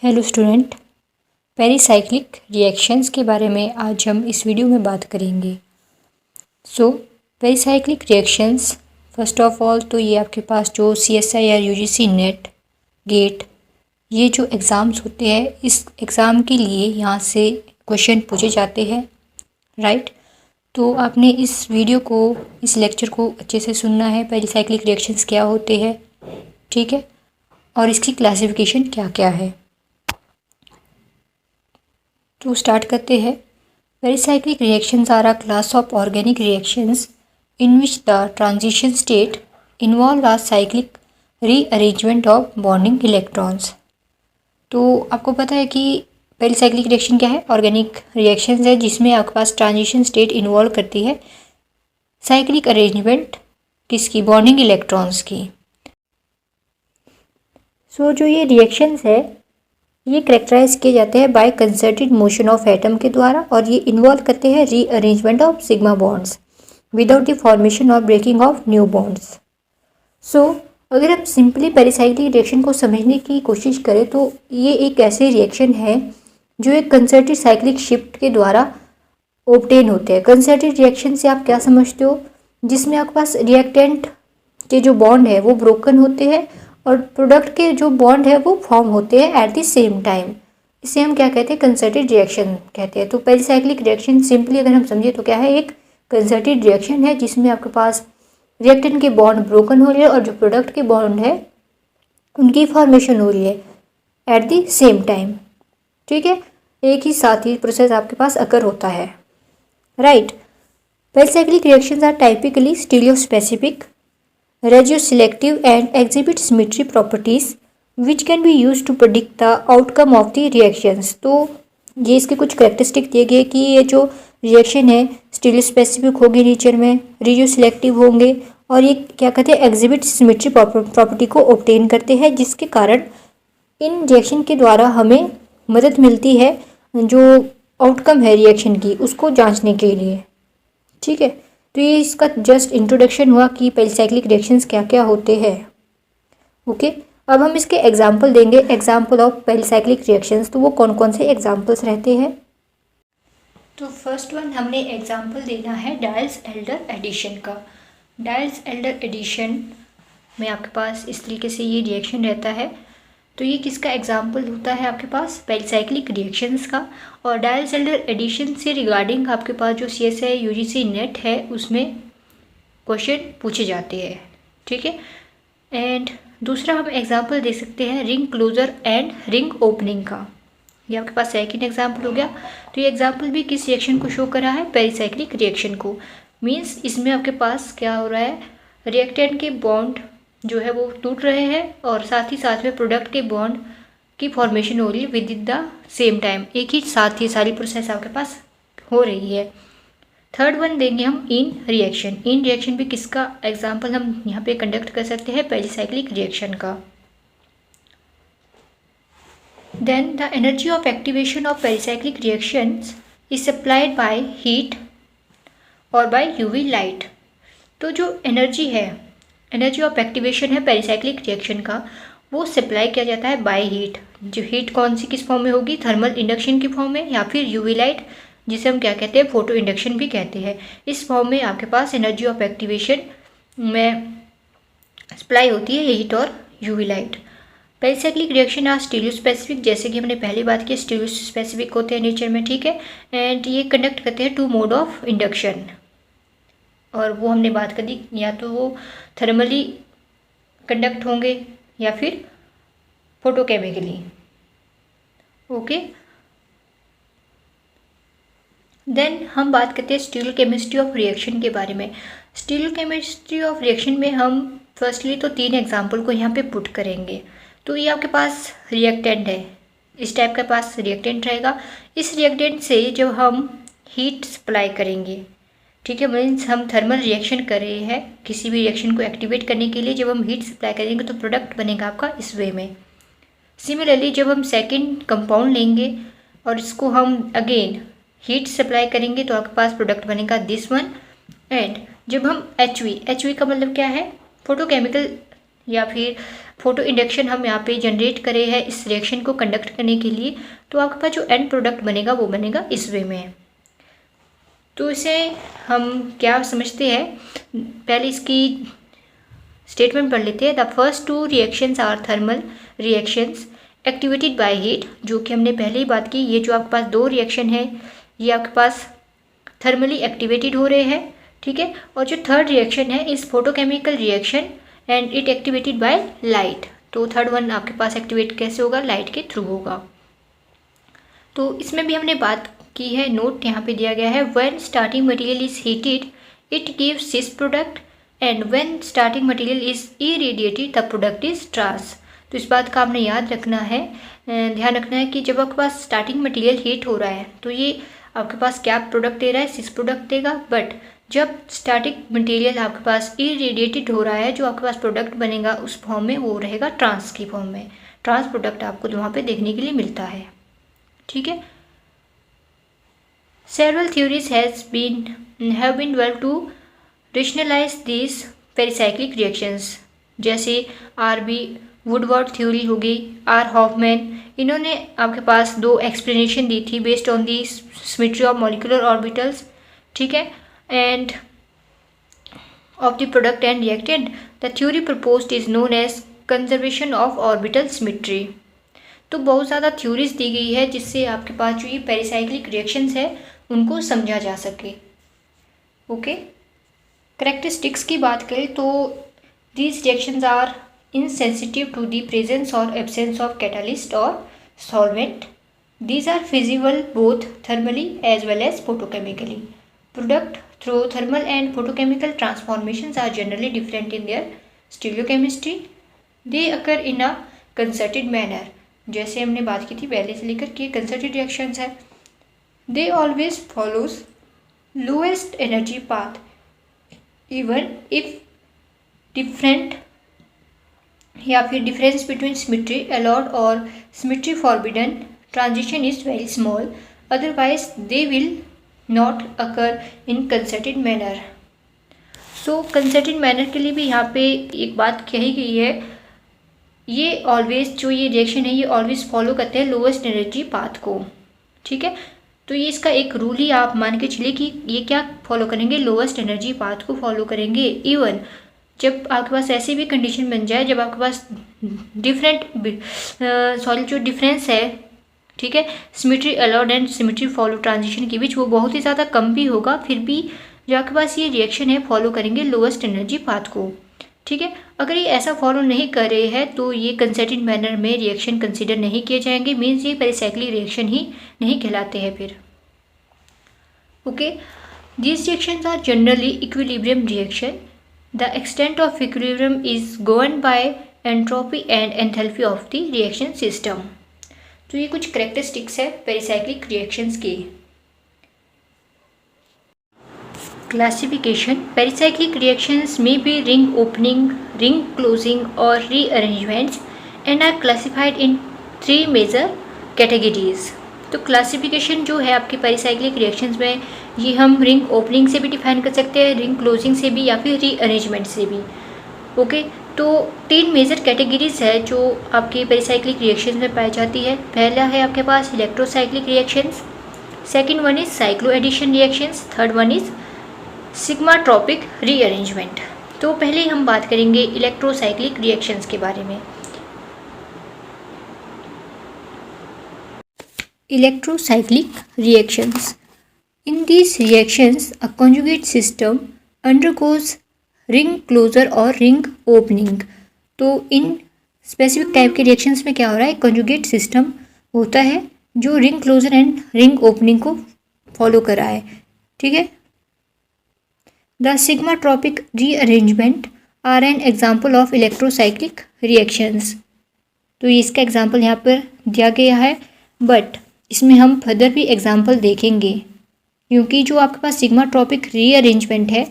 Hello student, pericyclic reactions के बारे में आज हम इस वीडियो में बात करेंगे। Pericyclic reactions first of all तो ये आपके पास जो CSIR UGC नेट गेट ये जो एग्ज़ाम्स होते हैं, इस एग्ज़ाम के लिए यहाँ से क्वेश्चन पूछे जाते हैं, राइट। तो आपने इस वीडियो को, इस लेक्चर को अच्छे से सुनना है। पेरिसाइक्लिक रिएक्शंस क्या होते हैं, ठीक है, और इसकी क्लासिफिकेशन क्या क्या है। तो स्टार्ट करते हैं। Pericyclic reactions are a class of organic reactions in which the transition state involve a cyclic rearrangement of bonding electrons. तो आपको पता है कि पेरिसाइक्लिक रिएक्शन क्या है? ऑर्गेनिक रिएक्शंस है जिसमें आपके पास ट्रांजिशन स्टेट इन्वॉल्व करती है साइक्लिक अरेंजमेंट किसकी? बॉन्डिंग इलेक्ट्रॉन्स की। जो ये रिएक्शंस है ये करेक्टराइज किए जाते हैं by concerted motion of atom के द्वारा, और ये इन्वॉल्व करते हैं rearrangement of sigma bonds without the formation or breaking of new bonds. अगर हम सिंपली पेरिसाइक्लिक रिएक्शन को समझने की कोशिश करें तो ये एक ऐसे रिएक्शन है जो एक कंसर्टेड साइक्लिक शिफ्ट के द्वारा ऑब्टेन होते हैं। कंसर्टेड रिएक्शन से आप क्या समझते हो? जिसमें आपके पास रिएक्टेंट के जो बॉन्ड है वो ब्रोकन होते हैं और प्रोडक्ट के जो बॉन्ड है वो फॉर्म होते हैं एट द सेम टाइम। इसे हम क्या कहते हैं? कंसर्टेड रिएक्शन कहते हैं। तो पेरिसाइक्लिक रिएक्शन सिंपली अगर हम समझे तो क्या है? एक कंसर्टेड रिएक्शन है जिसमें आपके पास रिएक्टेंट के बॉन्ड ब्रोकन हो रही है और जो प्रोडक्ट के बॉन्ड है उनकी फॉर्मेशन हो रही है एट द सेम टाइम, ठीक है। एक ही साथ ही प्रोसेस आपके पास अकर होता है, right. Pericyclic reactions are typically stereospecific, regioselective and exhibit symmetry properties which can be used to predict the outcome of the reactions। तो ये इसके कुछ करेक्टरिस्टिक दिए गए कि ये जो रिएक्शन है स्टीरियोस्पेसिफिक होगी, नेचर में रेजियोसिलेक्टिव होंगे और ये क्या कहते हैं? एग्जिबिट सिमेट्री प्रॉपर्टी को ऑब्टेन करते हैं, जिसके कारण इन रिएक्शन के द्वारा हमें मदद मिलती है जो आउटकम है रिएक्शन की उसको जांचने के लिए, ठीक है। तो ये इसका जस्ट इंट्रोडक्शन हुआ कि पेरिसाइक्लिक रिएक्शंस क्या क्या होते हैं, ओके। अब हम इसके एग्जांपल देंगे, एग्जांपल ऑफ पेरिसाइक्लिक रिएक्शंस। तो वो कौन कौन से एग्जांपल्स रहते हैं? तो फर्स्ट वन हमने एग्जांपल देना है डायल्स-एल्डर एडिशन का। डायल्स-एल्डर एडिशन में आपके पास इस तरीके से ये रिएक्शन रहता है। तो ये किसका एग्जाम्पल होता है? आपके पास पेरिसाइक्लिक रिएक्शंस का। और डायल्स-एल्डर एडिशन से रिगार्डिंग आपके पास जो CSI UGC नेट है उसमें क्वेश्चन पूछे जाते हैं, ठीक है। एंड दूसरा हम एग्जाम्पल दे सकते हैं ring closure and ring opening का। ये आपके पास सेकंड एग्जाम्पल हो गया। तो ये एग्जाम्पल भी किस रिएक्शन को शो कर रहा है? पेरिसाइक्लिक रिएक्शन को। मीन्स इसमें आपके पास क्या हो रहा है? रिएक्टेंट के बॉन्ड जो है वो टूट रहे हैं और साथ ही साथ में प्रोडक्ट के बॉन्ड की फॉर्मेशन हो रही है with in the same time. एक ही साथ ही सारी प्रोसेस आपके पास हो रही है। थर्ड वन देंगे हम इन रिएक्शन। इन रिएक्शन भी किसका एग्जांपल हम यहाँ पे कंडक्ट कर सकते हैं? पेरिसाइक्लिक रिएक्शन का। Then the energy of activation of pericyclic reactions is supplied by heat और बाय UV लाइट। तो जो एनर्जी है, एनर्जी ऑफ एक्टिवेशन है पेरिसाइक्लिक रिएक्शन का, वो सप्लाई किया जाता है बाय हीट। जो हीट कौन सी किस फॉर्म में होगी? थर्मल इंडक्शन की फॉर्म में, या फिर UV लाइट जिसे हम क्या कहते हैं? फोटो इंडक्शन भी कहते हैं। इस फॉर्म में आपके पास एनर्जी ऑफ एक्टिवेशन में सप्लाई होती है हीट और UV light. Pericyclic reaction are stereospecific, जैसे कि हमने पहली बात की, स्टीरियोस्पेसिफिक होते हैं नेचर में, ठीक है। एंड ये कंडक्ट करते हैं 2 मोड ऑफ इंडक्शन, और वो हमने बात कर दी, या तो वो थर्मली कंडक्ट होंगे या फिर फोटोकेमिकली, ओके। देन हम बात करते हैं स्टीरियो केमिस्ट्री ऑफ रिएक्शन के बारे में। स्टीरियो केमिस्ट्री ऑफ रिएक्शन में हम फर्स्टली तो 3 एग्जांपल को यहाँ पे पुट करेंगे। तो ये आपके पास रिएक्टेंट है, इस टाइप का पास रिएक्टेंट रहेगा। इस रिएक्टेंट से जब हम हीट सप्लाई करेंगे, ठीक है, मीन्स हम थर्मल रिएक्शन कर रहे हैं किसी भी रिएक्शन को एक्टिवेट करने के लिए, जब हम हीट सप्लाई करेंगे तो प्रोडक्ट बनेगा आपका इस वे में। सिमिलरली जब हम सेकंड कंपाउंड लेंगे और इसको हम अगेन हीट सप्लाई करेंगे तो आपके पास प्रोडक्ट बनेगा दिस वन। एंड जब हम HV का मतलब क्या है? फोटोकेमिकल या फिर फोटो इंडक्शन हम यहाँ पे जनरेट करे हैं इस रिएक्शन को कंडक्ट करने के लिए, तो आपके पास जो एंड प्रोडक्ट बनेगा वो बनेगा इस वे में। तो इसे हम क्या समझते हैं, पहले इसकी स्टेटमेंट पढ़ लेते हैं। The first two reactions are thermal reactions activated by heat, जो कि हमने पहले ही बात की। ये जो आपके पास दो रिएक्शन है ये आपके पास थर्मली एक्टिवेटेड हो रहे हैं, ठीक है। और जो थर्ड रिएक्शन है इस photochemical reaction and it activated by light. तो थर्ड वन आपके पास एक्टिवेट कैसे होगा, लाइट के थ्रू होगा। तो इसमें भी हमने बात की है, नोट यहाँ पे दिया गया है, when starting material is heated it gives this product and when starting material is irradiated the product is trans. तो इस बात का आपने याद रखना है, ध्यान रखना है कि जब आपके पास स्टार्टिंग मटेरियल हीट हो रहा है तो ये आपके पास क्या प्रोडक्ट दे रहा है, सिस प्रोडक्ट देगा। बट जब स्टार्टिंग मटेरियल आपके पास इरेडिएटेड हो रहा है, जो आपके पास प्रोडक्ट बनेगा उस फॉर्म में वो रहेगा ट्रांस की फॉर्म में। ट्रांस प्रोडक्ट आपको वहाँ पे देखने के लिए मिलता है, ठीक है। Several theories have been developed to rationalize these pericyclic reactions, जैसे RB वुडवर्ड थ्योरी हो गई, R हॉफमैन, इन्होंने आपके पास दो एक्सप्लेनेशन दी थी based on the symmetry of molecular orbitals, ठीक है, and of the product and reactant. The theory proposed is known as conservation of orbital symmetry. तो बहुत ज़्यादा थ्योरीज दी गई है जिससे आपके पास जो ये पेरिसाइक्लिक रिएक्शंस है उनको समझा जा सके, ओके। करेक्टरिस्टिक्स की बात करें तो these reactions are insensitive to the presence or absence of catalyst or solvent. These are feasible both thermally as well as photochemically. Product through thermal and photochemical transformations are generally different in their stereochemistry. They occur in a concerted manner. जैसे हमने बात की थी पहले से लेकर के concerted reactions है। They always follows lowest energy path even if different या फिर डिफरेंस बिटवीन सिमेट्री अलाउड और symmetry forbidden transition is very small, otherwise they will not occur in concerted manner. So concerted manner के लिए भी यहाँ पे एक बात कही गई है, ये ऑलवेज जो ये रिएक्शन है ये ऑलवेज फॉलो करते हैं लोवेस्ट एनर्जी पाथ को, ठीक है। तो ये इसका एक रूल ही आप मान के चलिए कि ये क्या फॉलो करेंगे, लोवेस्ट एनर्जी पाथ को फॉलो करेंगे। इवन जब आपके पास ऐसी भी कंडीशन बन जाए जब आपके पास जो डिफरेंस है, ठीक है, symmetry allowed and symmetry follow transition के बीच वो बहुत ही ज़्यादा कम भी होगा, फिर भी जो आपके पास ये रिएक्शन है फॉलो करेंगे लोवेस्ट एनर्जी पाथ को, ठीक है। अगर ये ऐसा फॉलो नहीं कर रहे हैं तो ये कंसर्टेड मैनर में रिएक्शन कंसिडर नहीं किए जाएंगे, मीन्स ये पेरिसाइक्लिक रिएक्शन ही नहीं कहलाते हैं फिर, okay. These reactions are generally equilibrium reaction. The extent of equilibrium is governed by entropy and enthalpy of the reaction system. तो ये कुछ characteristics है पेरिसाइक्लिक reactions के। Classification: Pericyclic reactions may be ring opening, ring closing or rearrangements and are classified in 3 major categories. तो classification जो है आपके pericyclic reactions में ये हम रिंग ओपनिंग से भी डिफाइन कर सकते हैं, रिंग क्लोजिंग से भी या फिर रीअरेंजमेंट से भी, ओके। तो 3 मेजर कैटेगरीज है जो आपके पेरिसाइक्लिक रिएक्शंस में पाई जाती है। पहला है आपके पास electrocyclic reactions, second one is cycloaddition reactions, third one is sigmatropic rearrangement. तो पहले हम बात करेंगे इलेक्ट्रोसाइक्लिक रिएक्शंस के बारे में। Electrocyclic reactions. In these reactions, a conjugate system undergoes ring closure or ring opening. तो इन स्पेसिफिक टाइप के रिएक्शंस में क्या हो रहा है, कंजुगेट सिस्टम होता है जो ring closure and ring opening को फॉलो कर रहा है, ठीक है। The sigmatropic rearrangement are an example of electrocyclic reactions. तो इसका एग्जाम्पल यहाँ पर दिया गया है, बट इसमें हम फर्दर भी एग्जाम्पल देखेंगे क्योंकि जो आपके पास सिग्माट्रोपिक रीअरेंजमेंट है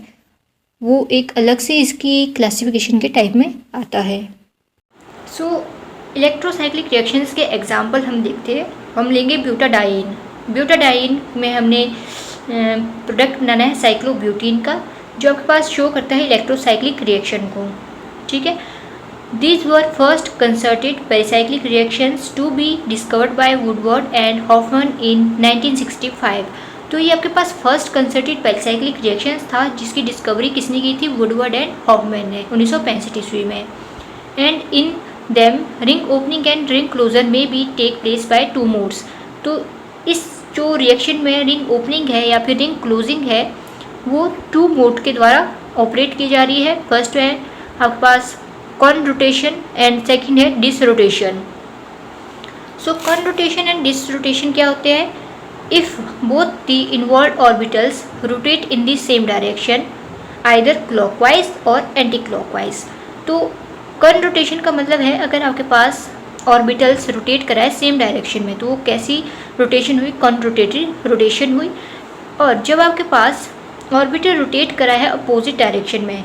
वो एक अलग से इसकी क्लासिफिकेशन के टाइप में आता है। सो इलेक्ट्रोसाइक्लिक रिएक्शंस के एग्जाम्पल हम देखते हैं, हम लेंगे ब्यूटाडाइन। ब्यूटाडाइन में हमने प्रोडक्ट बनाना है साइक्लोब्यूटीन का, जो आपके पास शो करता है इलेक्ट्रोसाइक्लिक रिएक्शन को, ठीक है। These were first concerted pericyclic reactions to be discovered by Woodward and Hoffman in 1965. तो ये आपके पास फर्स्ट कंसर्टेड पेरिसाइक्लिक रिएक्शंस था जिसकी डिस्कवरी किसने की थी? वुडवर्ड एंड हॉफमैन ने 1965 ईस्वी में. And in them ring opening and ring closure में be take place by two modes. तो इस जो रिएक्शन में रिंग ओपनिंग है या फिर रिंग क्लोजिंग है वो टू मोड के द्वारा ऑपरेट की जा रही है. फर्स्ट है आपके पास कॉन रोटेशन एंड सेकेंड है disrotation. So conrotation and disrotation क्या होते हैं? If both the involve orbitals rotate in the same direction either clockwise or anticlockwise. तो कॉन रोटेशन का मतलब है अगर आपके पास ऑर्बिटल्स रोटेट कराए सेम डायरेक्शन में तो वो कैसी रोटेशन हुई? कॉन रोटेशन हुई. और जब आपके पास ऑर्बिटल रोटेट करा है अपोजिट डायरेक्शन में,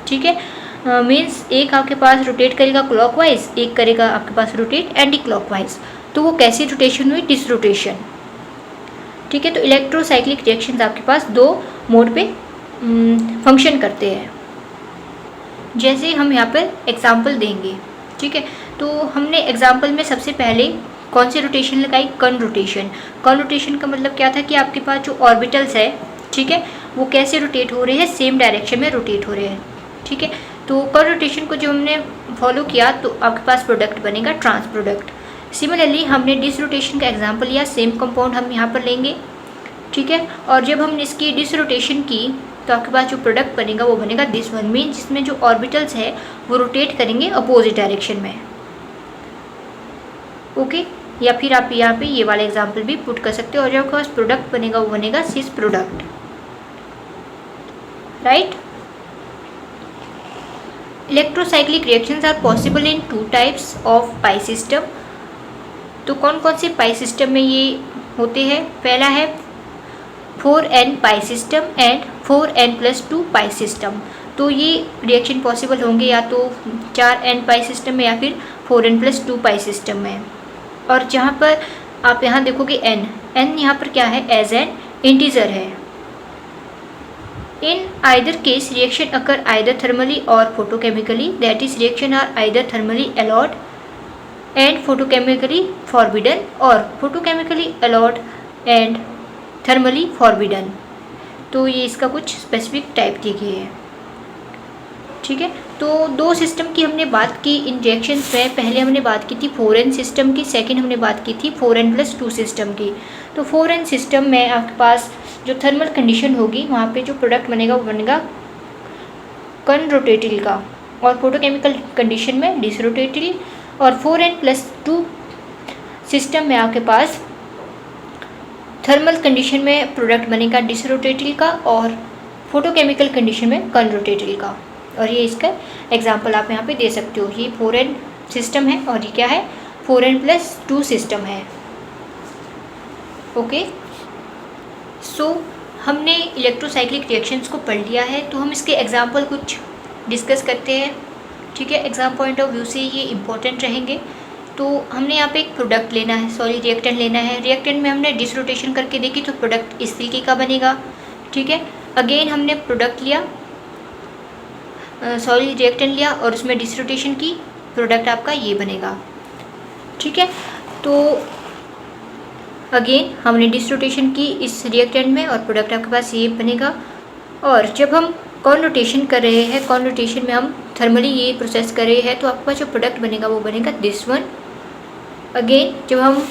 ठीक है, मीन्स एक आपके पास रोटेट करेगा क्लॉकवाइज, एक करेगा आपके पास रोटेट एंटी क्लॉकवाइज, तो वो कैसी रोटेशन हुई? Disrotation. ठीक है, तो इलेक्ट्रोसाइक्लिक रिएक्शंस आपके पास दो मोड पे फंक्शन करते हैं. जैसे हम यहाँ पर एग्जाम्पल देंगे. ठीक है, तो हमने एग्जाम्पल में सबसे पहले कौन सी रोटेशन लगाई? Conrotation. कॉन रोटेशन का मतलब क्या था कि आपके पास जो ऑर्बिटल्स है, ठीक है, वो कैसे रोटेट हो रहे हैं? सेम डायरेक्शन में रोटेट हो रहे हैं. ठीक है, तो कॉन रोटेशन को जो हमने फॉलो किया तो आपके पास प्रोडक्ट बनेगा ट्रांस प्रोडक्ट. सिमिलरली हमने डिस रोटेशन का एग्जाम्पल लिया, सेम कंपाउंड हम यहाँ पर लेंगे. ठीक है, और जब हमने इसकी डिस रोटेशन की तो आपके पास जो प्रोडक्ट बनेगा वो बनेगा दिस वन, मीन जिसमें जो ऑर्बिटल्स है वो रोटेट करेंगे अपोजिट डायरेक्शन में. ओके, या फिर आप यहाँ पे ये वाला एग्जाम्पल भी पुट कर सकते हो और जो आपके पास प्रोडक्ट बनेगा वो बनेगा cis product. Right. Electrocyclic reactions are possible in two types of pi system. तो कौन कौन से पाई सिस्टम में ये होते हैं? पहला है 4n pi system and 4n+2 pi system. तो ये रिएक्शन पॉसिबल होंगे या तो 4n पाई सिस्टम में या फिर 4n+2 पाई सिस्टम में. और जहाँ पर आप यहाँ देखोगे n यहाँ पर क्या है? एज एन इंटीजर है. In either case, reaction occur either thermally or photochemically. That is, reaction are either thermally allowed and photochemically forbidden, or photochemically allowed and thermally forbidden. तो ये इसका कुछ स्पेसिफिक टाइप दी गई है. ठीक है, तो दो सिस्टम की हमने बात की इन रिएक्शंस में. पहले हमने बात की थी 4n सिस्टम की, सेकेंड हमने बात की थी 4n+2 सिस्टम की. तो 4n सिस्टम में आपके पास जो थर्मल कंडीशन होगी वहाँ पे जो प्रोडक्ट बनेगा वो बनेगा कॉन रोटेटिल का, और फोटोकेमिकल कंडीशन में डिसरोटेटिल. और 4n+2 सिस्टम में आपके पास थर्मल कंडीशन में प्रोडक्ट बनेगा डिसरोटेटिल का और फोटोकेमिकल कंडीशन में कॉन रोटेटिल का. और ये इसका एग्जांपल आप यहाँ पे दे सकते हो. ये 4n सिस्टम है और ये क्या है? 4n+2 सिस्टम है. ओके, सो हमने इलेक्ट्रोसाइक्लिक रिएक्शंस को पढ़ लिया है, तो हम इसके एग्जांपल कुछ डिस्कस करते हैं. ठीक है, एग्जाम पॉइंट ऑफ व्यू से ये इम्पोर्टेंट रहेंगे. तो हमने यहाँ पे एक प्रोडक्ट लेना है, सॉरी रिएक्टेंट लेना है. रिएक्टेंट में हमने डिसरोटेशन करके देखी तो प्रोडक्ट इस तरीके का बनेगा. ठीक है, अगेन हमने प्रोडक्ट लिया, सॉरी रिएक्टेंट लिया और उसमें डिसरोटेशन की, प्रोडक्ट आपका ये बनेगा. ठीक है, तो अगेन हमने डिसरोटेशन की इस रिएक्टेंट में और प्रोडक्ट आपके पास ये बनेगा. और जब हम कॉन रोटेशन कर रहे हैं, कॉन रोटेशन में हम थर्मली ये प्रोसेस कर रहे हैं तो आपके पास जो प्रोडक्ट बनेगा वो बनेगा दिस वन. अगेन जब हम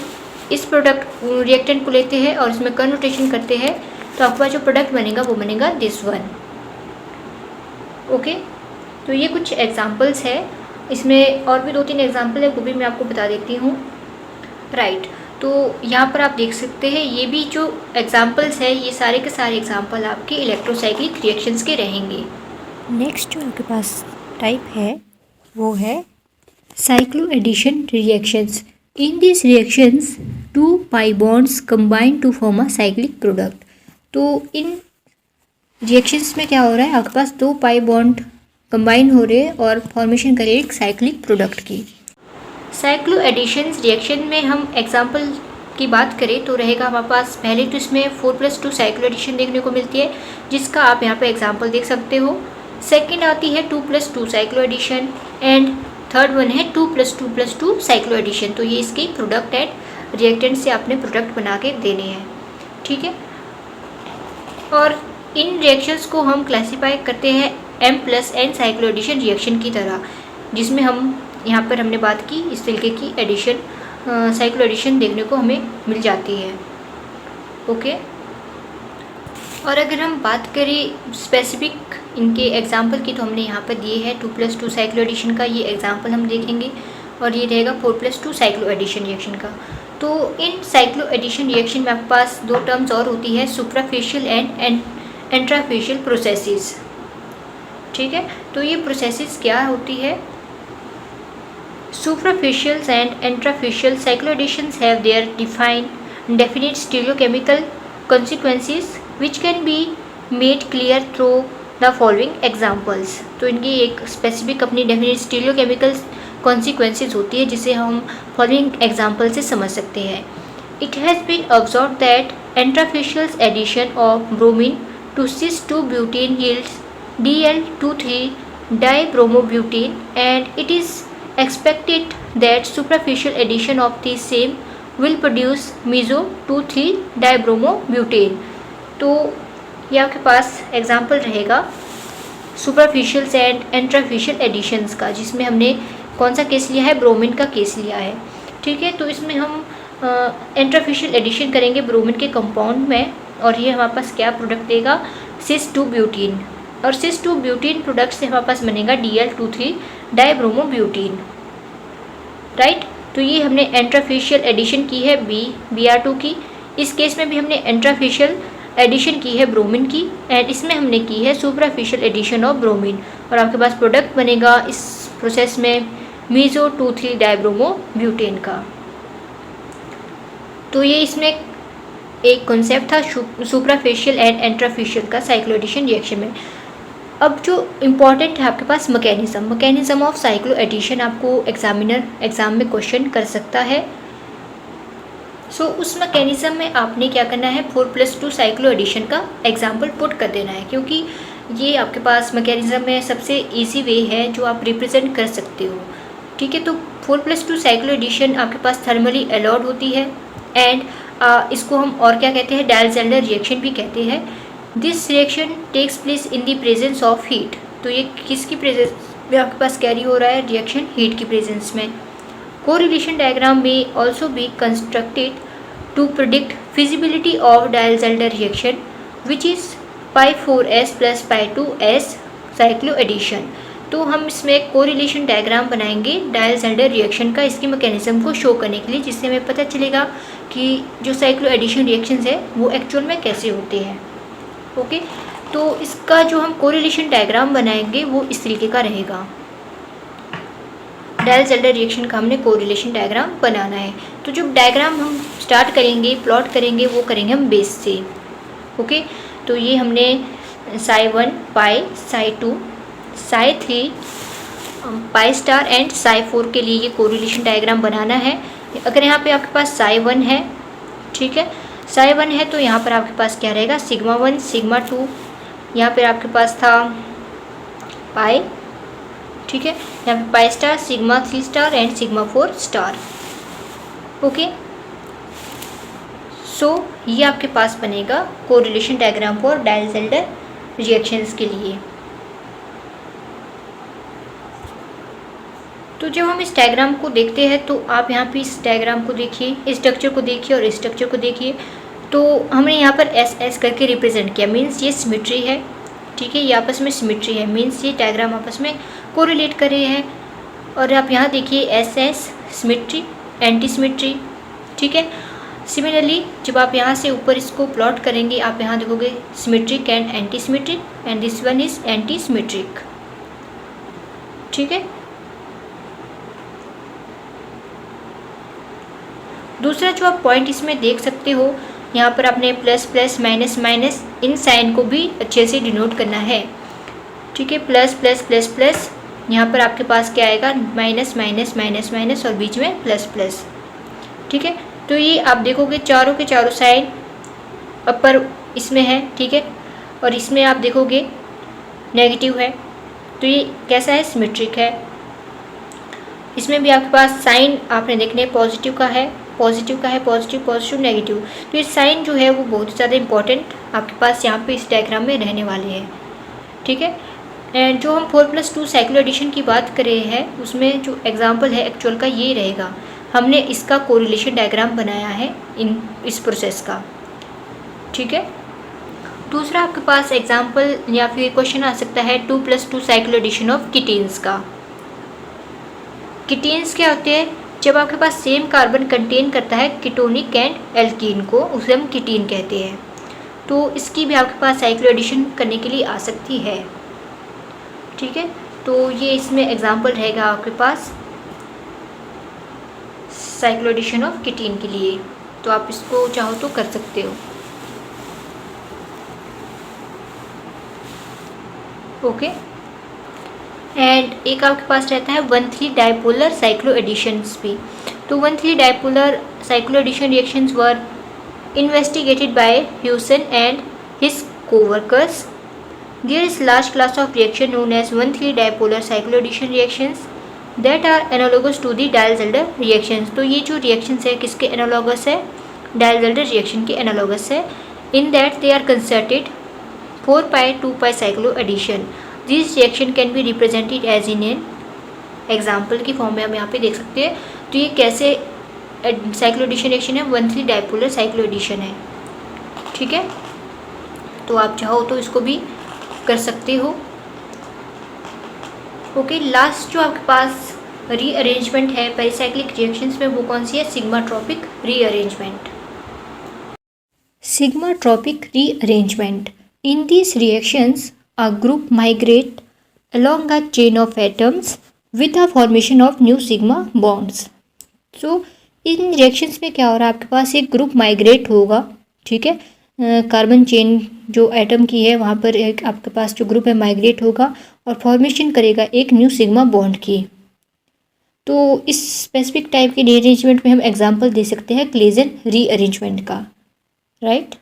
इस प्रोडक्ट रिएक्टेंट को लेते हैं और इसमें कॉन रोटेशन करते हैं तो आपके पास जो प्रोडक्ट बनेगा वो बनेगा दिस वन. ओके, तो ये कुछ एग्जांपल्स है. इसमें और भी 2-3 एग्जांपल है वो भी मैं आपको बता देती हूँ. राइट, तो यहाँ पर आप देख सकते हैं ये भी जो एग्जांपल्स है ये सारे के सारे एग्जांपल आपके इलेक्ट्रोसाइक्लिक रिएक्शंस के रहेंगे. नेक्स्ट जो आपके पास टाइप है वो है cycloaddition reactions. In this reactions 2 pi bonds combine to form a cyclic product. तो इन रिएक्शंस में क्या हो रहा है? आपके पास 2 पाई बॉन्ड कंबाइन हो रहे हैं और फॉर्मेशन करे एक साइक्लिक प्रोडक्ट की. साइक्लो एडिशन रिएक्शन में हम एग्जाम्पल की बात करें तो रहेगा हमारे पास पहले तो इसमें 4+2 साइक्लो एडिशन देखने को मिलती है जिसका आप यहाँ पे एग्जाम्पल देख सकते हो. सेकंड आती है 2+2 cycloaddition and third one है 2+2+2 साइक्लो एडिशन। तो ये इसके प्रोडक्ट एंड रिएक्टेंट से आपने प्रोडक्ट बना के देने हैं, ठीक है। और इन रिएक्शंस को हम क्लासीफाई करते हैं M+N साइक्लो एडिशन रिएक्शन की तरह, जिसमें हम यहाँ पर हमने बात की इस तरीके की एडिशन साइक्लो एडिशन देखने को हमें मिल जाती है, ओके। और अगर हम बात करें स्पेसिफिक इनके एग्जाम्पल की, तो हमने यहाँ पर दिए हैं 2+2 साइक्लो एडिशन का ये एग्जाम्पल हम देखेंगे, और ये रहेगा 4+2 साइक्लो एडिशन रिएक्शन का। तो इन साइक्लो एडिशन रिएक्शन में आपके पास दो टर्म्स और होती है, सुप्राफेशियल एंड इंट्राफेशियल प्रोसेसेस, ठीक है। तो ये प्रोसेसेस क्या होती है? Suprafascial and intrafascial cycloadditions have their definite stereochemical consequences which can be made clear through the following examples। तो इनकी एक स्पेसिफिक अपनी डेफिनेट स्टीरियोकेमिकल कॉन्सिक्वेंसेज होती है, जिसे हम फॉलोइंग एग्जाम्पल से समझ सकते हैं। It has been observed that intrafacial addition of bromine to cis-2-butene yields Dl2,3 dibromobutene and it is expected that superficial addition of the same will produce meso-2,3 dibromobutane। तो ये आपके पास एग्जाम्पल रहेगा superficial and इंट्राफिशियल editions का, जिसमें हमने कौन सा case लिया है? ब्रोमीन का केस लिया है, ठीक है। तो इसमें हम इंट्राफिशियल एडिशन करेंगे ब्रोमीन के कंपाउंड में, और ये हमारे पास क्या प्रोडक्ट देगा? cis-2-butene, और cis-2-butene प्रोडक्ट से हमारे पास बनेगा Dl2,3 डाइब्रोमोब्यूटीन, राइट। तो ये हमने इंट्राफेशियल एडिशन की है Br2 की। इस केस में भी हमने इंट्राफेशियल एडिशन की है ब्रोमीन की, एंड इसमें हमने की है सुपराफिशियल एडिशन ऑफ ब्रोमीन, और आपके पास प्रोडक्ट बनेगा इस प्रोसेस में meso-2,3 डाइब्रोमोब्यूटेन का। तो ये इसमें एक कॉन्सेप्ट था सुपराफेशियल एंड इंट्राफेशियल का साइक्लो एडिशन रिएक्शन में। अब जो इम्पॉर्टेंट है आपके पास मैकेनिज्म ऑफ साइक्लो एडिशन, आपको एग्जामिनर एग्ज़ाम में क्वेश्चन कर सकता है। सो उस मैकेनिज्म में आपने क्या करना है? 4+2 साइक्लो एडिशन का एग्जाम्पल पुट कर देना है, क्योंकि ये आपके पास मैकेनिज्म में सबसे ईजी वे है जो आप रिप्रेजेंट कर सकते हो, ठीक है। तो 4+2 साइक्लो एडिशन आपके पास थर्मली अलाउड होती है, एंड इसको हम और क्या कहते हैं? डायल्स-ज़ेल्डर रिएक्शन भी कहते हैं। This reaction takes place in the presence of heat. तो ये किसकी प्रेजेंस में आपके पास कैरी हो रहा है? रिएक्शन हीट की प्रेजेंस में। कोरिलेशन डायग्राम में also be constructed to predict feasibility of Diels Alder reaction which is π4s + π2s cycloaddition. तो हम इसमें कोरिलेशन डायग्राम बनाएंगे डायल्स-ज़ेल्डर रिएक्शन का, इसके मैकेनिज्म को शो करने के लिए, जिससे हमें पता चलेगा कि जो साइक्लो एडिशन रिएक्शंस है वो एक्चुअल में कैसे होते हैं, ओके। तो इसका जो हम कोरिलेशन डायग्राम बनाएंगे वो इस तरीके का रहेगा। डायल्स-ज़ेल्डर रिएक्शन का हमने कोरिलेशन डायग्राम बनाना है। तो जो डायग्राम हम स्टार्ट करेंगे, प्लॉट करेंगे, वो करेंगे हम बेस से, ओके। तो ये हमने psi1 pi, psi2 psi3 pi star and psi4 के लिए ये कोरिलेशन डायग्राम बनाना है। अगर यहाँ पे आपके पास psi1 है, ठीक है, psi1 है, तो यहाँ पर आपके पास क्या रहेगा? σ1 σ2, यहाँ पर आपके पास था पाई, ठीक है, यहाँ पे pi star, σ3 star and σ4 star, okay. So ये आपके पास बनेगा correlation diagram for Diels Alder reactions के लिए। तो जब हम इस डायग्राम को देखते हैं, तो आप यहाँ पे इस डायग्राम को देखिए, इस स्ट्रक्चर को देखिए और इस स्ट्रक्चर को देखिए। तो हमने यहाँ पर SS करके रिप्रेजेंट किया, मीन्स ये सिमेट्री है, ठीक है, ये आपस में सिमेट्री है, मीन्स ये डायग्राम आपस में कोरिलेट कर रहे हैं। और आप यहाँ देखिए SS सिमेट्री, एंटी सिमेट्री, ठीक है। सिमिलरली जब आप यहाँ से ऊपर इसको प्लॉट करेंगे, आप यहाँ देखोगे symmetric and anti symmetric, and this one is anti symmetric, ठीक है। दूसरा जो आप पॉइंट इसमें देख सकते हो, यहाँ पर आपने प्लस प्लस माइनस माइनस इन साइन को भी अच्छे से डिनोट करना है, ठीक है। प्लस प्लस प्लस प्लस, यहाँ पर आपके पास क्या आएगा? माइनस माइनस माइनस माइनस और बीच में प्लस प्लस, ठीक है। तो ये आप देखोगे चारों के चारों साइन अपर इसमें है, ठीक है, और इसमें आप देखोगे नेगेटिव है। तो ये कैसा है? सिमेट्रिक है। इसमें भी आपके पास साइन आपने देखने पॉजिटिव का है, पॉजिटिव का है, पॉजिटिव पॉजिटिव नेगेटिव। तो ये साइन जो है वो बहुत ही ज़्यादा इंपॉर्टेंट आपके पास यहाँ पे इस डायग्राम में रहने वाले हैं, ठीक है। एंड जो हम 4+2 साइक्लो एडिशन की बात कर रहे हैं उसमें जो एग्जाम्पल है एक्चुअल का ये रहेगा। हमने इसका कोरिलेशन डायग्राम बनाया है इस प्रोसेस का, ठीक है। दूसरा आपके पास एग्जाम्पल या फिर क्वेश्चन आ सकता है 2+2 साइक्लो एडिशन ऑफ कीटीन्स का। कीटीन्स क्या होते हैं? जब आपके पास सेम कार्बन कंटेन करता है कीटोनिक एंड एल्कीन को, उसे हम कीटीन कहते हैं। तो इसकी भी आपके पास साइक्लो एडिशन करने के लिए आ सकती है, ठीक है। तो ये इसमें एग्जाम्पल रहेगा आपके पास साइक्लो एडिशन ऑफ कीटीन के लिए, तो आप इसको चाहो तो कर सकते हो, ओके। एंड एक आपके पास रहता है 1,3 डाइपोलर साइक्लो एडिशंस भी। तो 1,3 dipolar cycloaddition reactions were investigated by Hewson and his co-workers. There is large class of reaction known as 1,3 dipolar cycloaddition reactions that are analogous to the Diels-Alder reactions. तो ये जो reactions है किसके analogous है? Diels-Alder reaction के analogous है. In that they are concerted 4pi 2pi cycloaddition. This reaction can be represented as in an example की form में हम यहाँ पे देख सकते हैं। तो ये कैसे साइक्लो एडिशन रिएक्शन है? 1,3 डाइपोलर साइक्लो एडिशन है, ठीक है। तो आप चाहो तो इसको भी कर सकते हो, ओके। लास्ट जो आपके पास रीअरेंजमेंट है पेरिसाइक्लिक रिएक्शंस में वो कौन सी है? Sigmatropic rearrangement. Sigmatropic rearrangement, in this reactions a group migrate along a chain of atoms with the formation of new sigma bonds. So in reactions में क्या हो रहा है? आपके पास एक ग्रुप माइग्रेट होगा, ठीक है। कार्बन चेन जो एटम की है वहाँ पर एक आपके पास जो ग्रुप है माइग्रेट होगा और फॉर्मेशन करेगा एक न्यू सिग्मा बॉन्ड की। तो इस स्पेसिफिक टाइप के रीअरेंजमेंट में हम एग्जांपल दे सकते हैं क्लेजन रीअरेंजमेंट का, राइट।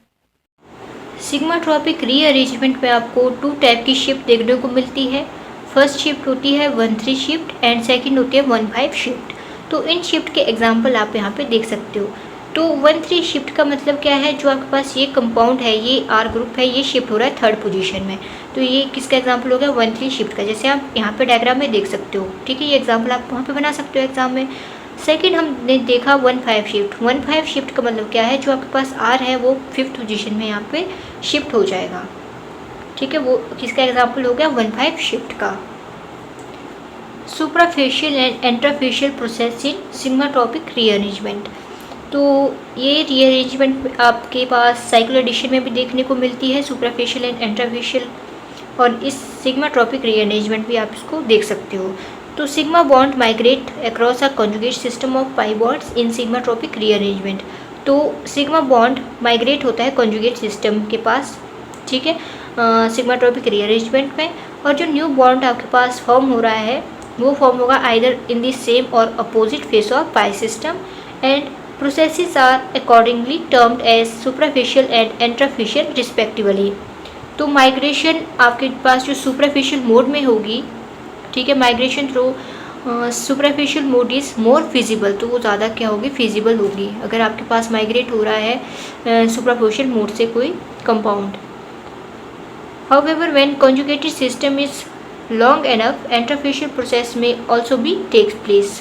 सिग्माट्रोपिक रीअरेंजमेंट में आपको 2 टाइप की शिफ्ट देखने को मिलती है। फर्स्ट शिफ्ट होती है 1,3 शिफ्ट एंड सेकंड होती है 1,5 शिफ्ट। तो इन शिफ्ट के एग्जाम्पल आप यहाँ पे देख सकते हो। तो 1,3 शिफ्ट का मतलब क्या है? जो आपके पास ये कंपाउंड है, ये आर ग्रुप है, ये शिफ्ट हो रहा है 3rd पोजीशन में। तो ये किसका एग्जाम्पल हो गया? 1,3 शिफ्ट का, जैसे आप यहाँ पे डायग्राम में देख सकते हो, ठीक है। ये एग्जाम्पल आप वहाँ पे बना सकते हो एग्जाम में। सेकेंड हमने देखा 1,5 शिफ्ट। 1,5 शिफ्ट का मतलब क्या है? जो आपके पास आर है वो 5th पोजीशन में यहाँ पे शिफ्ट हो जाएगा, ठीक है। वो किसका एग्जाम्पल हो गया? 1,5 शिफ्ट का। Suprafacial and intrafacial process in sigmatropic rearrangement. तो ये रीअरेंजमेंट आपके पास साइक्लो एडिशन में भी देखने को मिलती है, सुपराफेशियल एंड इंट्राफेशियल, और इस सिग्माट्रोपिक रीअरेंजमेंट भी आप इसको देख सकते हो। तो sigma bond migrate across a conjugate system of pi bonds in sigmatropic rearrangement. तो सिग्मा बॉन्ड माइग्रेट होता है कॉन्जुगेट सिस्टम के पास, ठीक है, सिग्माट्रोपिक रीअरेंजमेंट में। और जो न्यू बॉन्ड आपके पास फॉर्म हो रहा है वो फॉर्म होगा आइदर इन द सेम और opposite face of pi system and processes are accordingly termed as suprafacial and intrafacial respectively. तो माइग्रेशन आपके पास जो सुपराफिशियल मोड में होगी, ठीक है, migration through suprafacial mode is more feasible, तो वो ज़्यादा क्या होगी? फिजिबल होगी अगर आपके पास माइग्रेट हो रहा है सुपराफिशियल मोड से कोई compound. However when conjugated system is long enough intrafacial process में ऑल्सो भी टेक्स प्लेस।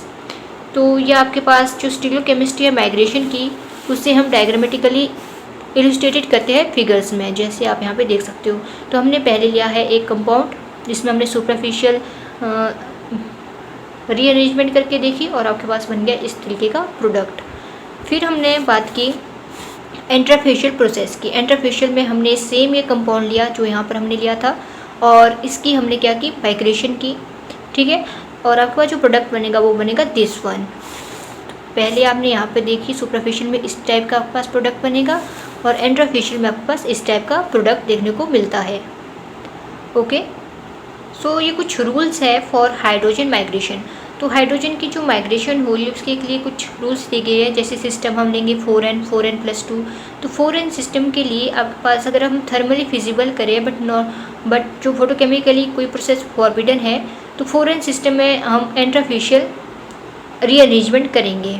तो ये आपके पास जो स्टीरियोकेमिस्ट्री है माइग्रेशन की, उससे हम डायग्रामेटिकली इलस्ट्रेटेड करते हैं फिगर्स में, जैसे आप यहाँ पे देख सकते हो। तो हमने पहले लिया है एक कंपाउंड जिसमें हमने सुपरफिशियल रीअरेंजमेंट करके देखी और आपके पास बन गया इस तरीके का प्रोडक्ट। फिर हमने बात की इंट्राफेशियल प्रोसेस की। इंट्राफेशियल में हमने सेम ये कंपाउंड लिया जो यहाँ पर हमने लिया था और इसकी हमने क्या की? माइग्रेशन की, ठीक है। और आपके पास जो प्रोडक्ट बनेगा वो बनेगा दिस वन। पहले आपने यहाँ पे देखी सुपरफिशियल में इस टाइप का आपके पास प्रोडक्ट बनेगा और इंट्राफेशियल में आपके पास इस टाइप का प्रोडक्ट देखने को मिलता है, ओके। सो ये कुछ रूल्स है फॉर हाइड्रोजन माइग्रेशन। तो हाइड्रोजन की जो माइग्रेशन हो रही है उसके लिए कुछ रूल्स दिए गए हैं। जैसे सिस्टम हम लेंगे 4n+2। तो 4n सिस्टम के लिए आपके पास अगर हम थर्मली फिजिबल करें बट जो फोटोकेमिकली कोई प्रोसेस फॉरबिडन है, तो 4n सिस्टम में हम इंट्राफेशियल रीअरेंजमेंट करेंगे।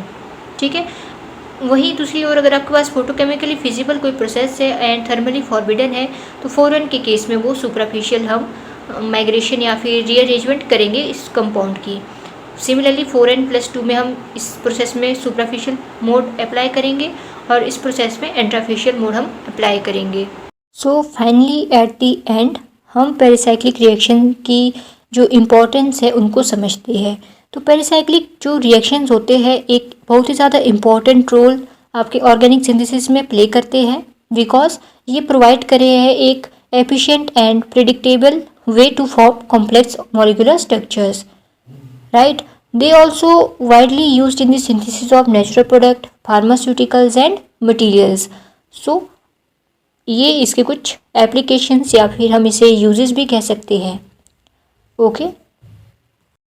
ठीक है, वहीं दूसरी ओर अगर आपके पास फोटोकेमिकली फिजिबल कोई प्रोसेस है एंड थर्मली फॉरबिडन है तो 4n के केस में वो सुपरफिशियल हम माइग्रेशन या फिर रीअरेंजमेंट करेंगे इस कंपाउंड की। सिमिलरली 4n+2 में हम इस प्रोसेस में सुपरफिशियल मोड अप्लाई करेंगे और इस प्रोसेस में इंट्राफिशियल मोड हम अप्लाई करेंगे। So finally at the end हम पेरिसाइक्लिक रिएक्शन की जो इम्पोर्टेंस है उनको समझते हैं। तो पेरिसाइक्लिक जो रिएक्शंस होते हैं एक बहुत ही ज़्यादा इम्पॉर्टेंट रोल आपके ऑर्गेनिक सिंथेसिस में प्ले करते हैं, बिकॉज ये प्रोवाइड कर रहे हैं एक efficient and predictable way to form complex molecular structures, right. They also widely used in the synthesis of natural product, pharmaceuticals and materials. So ये इसके कुछ एप्लीकेशंस या फिर हम इसे यूजेस भी कह सकते हैं। ओके।